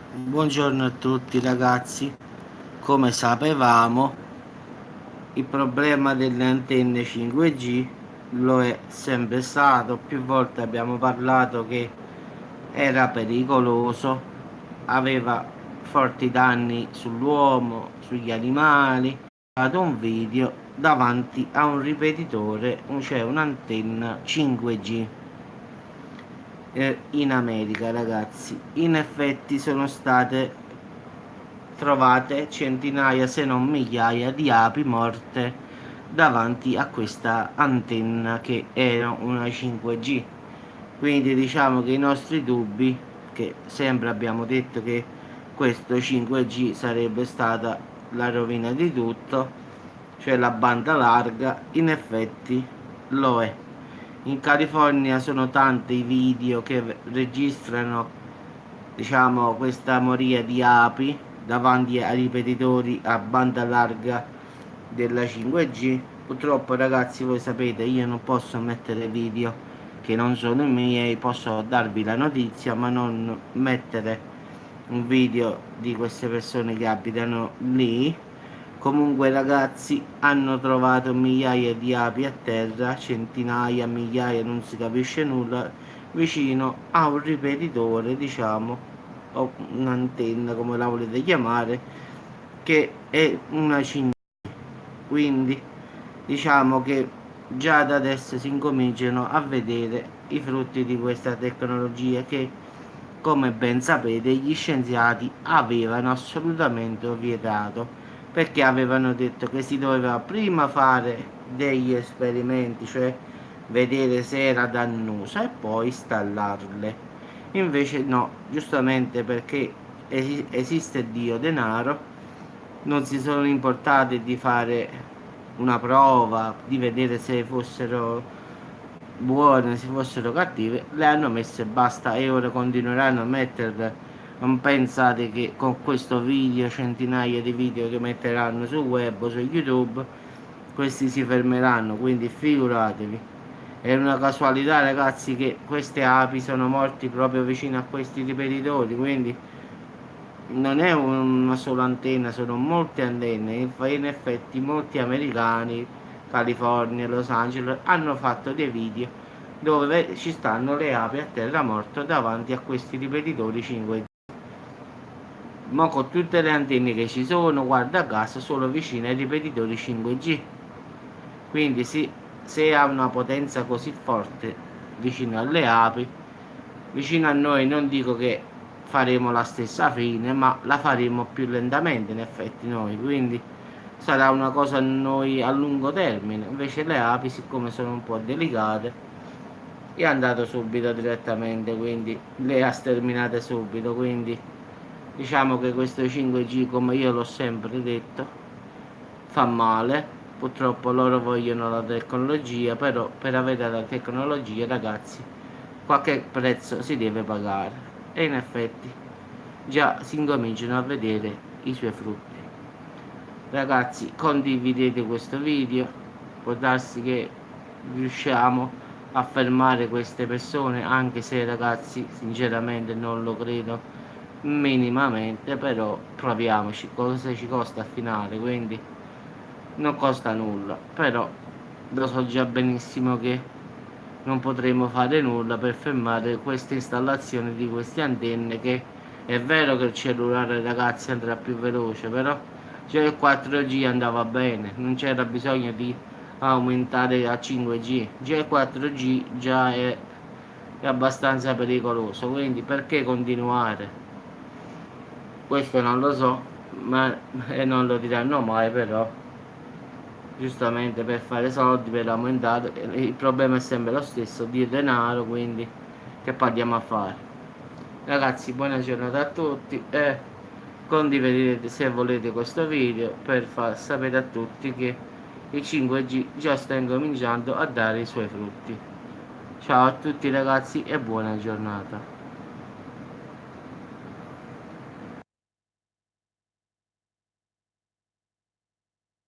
Buongiorno a tutti ragazzi, come sapevamo il problema delle antenne 5G lo è sempre stato, più volte abbiamo parlato che era pericoloso, aveva forti danni sull'uomo, sugli animali. Ho fatto un video davanti a un ripetitore, cioè un'antenna 5G in America ragazzi. In effetti sono state trovate centinaia se non migliaia di api morte davanti a questa antenna che era una 5G. Quindi diciamo che i nostri dubbi, che sempre abbiamo detto che questo 5G sarebbe stata la rovina di tutto, cioè la banda larga, in effetti lo è. In California sono tanti i video che registrano, diciamo, questa moria di api davanti ai ripetitori a banda larga della 5G. Purtroppo ragazzi, voi sapete, io non posso mettere video che non sono i miei, posso darvi la notizia ma non mettere un video di queste persone che abitano lì. Comunque ragazzi, hanno trovato migliaia di api a terra, centinaia, migliaia, non si capisce nulla, vicino a un ripetitore, diciamo, o un'antenna come la volete chiamare, che è una 5G. Quindi diciamo che già da adesso si incominciano a vedere i frutti di questa tecnologia che, come ben sapete, gli scienziati avevano assolutamente vietato, perché avevano detto che si doveva prima fare degli esperimenti, cioè vedere se era dannosa e poi installarle. Invece no, giustamente perché esiste Dio denaro, non si sono importati di fare una prova, di vedere se fossero buone, se fossero cattive, le hanno messe e basta, e ora continueranno a metterle. Non pensate che con questo video, centinaia di video che metteranno sul web o su YouTube, questi si fermeranno, quindi figuratevi. È una casualità ragazzi che queste api sono morti proprio vicino a questi ripetitori, quindi non è una sola antenna, sono molte antenne. In effetti molti americani, California, Los Angeles, hanno fatto dei video dove ci stanno le api a terra morte davanti a questi ripetitori 5G. Ma con tutte le antenne che ci sono, guarda caso, solo vicine ai ripetitori 5G. Quindi se ha una potenza così forte vicino alle api, vicino a noi, non dico che faremo la stessa fine, ma la faremo più lentamente in effetti noi, quindi sarà una cosa a noi a lungo termine. Invece le api, siccome sono un po' delicate, è andato subito direttamente, quindi le ha sterminate subito. Quindi diciamo che questo 5G, come io l'ho sempre detto, fa male. Purtroppo loro vogliono la tecnologia, però per avere la tecnologia ragazzi qualche prezzo si deve pagare, e in effetti già si incominciano a vedere i suoi frutti. Ragazzi, condividete questo video, può darsi che riusciamo a fermare queste persone, anche se ragazzi sinceramente non lo credo minimamente, però proviamoci. Cosa ci costa al finale? Quindi non costa nulla, però lo so già benissimo che non potremo fare nulla per fermare questa installazione di queste antenne, che è vero che il cellulare ragazzi andrà più veloce, però già il 4G andava bene, non c'era bisogno di aumentare a 5G, già il 4G già è abbastanza pericoloso, quindi perché continuare? Questo non lo so, ma e non lo diranno mai, però giustamente per fare soldi, per aumentare, il problema è sempre lo stesso, Dio denaro, quindi che parliamo a fare? Ragazzi, buona giornata a tutti e condividete se volete questo video per far sapere a tutti che il 5G già sta incominciando a dare i suoi frutti. Ciao a tutti ragazzi e buona giornata.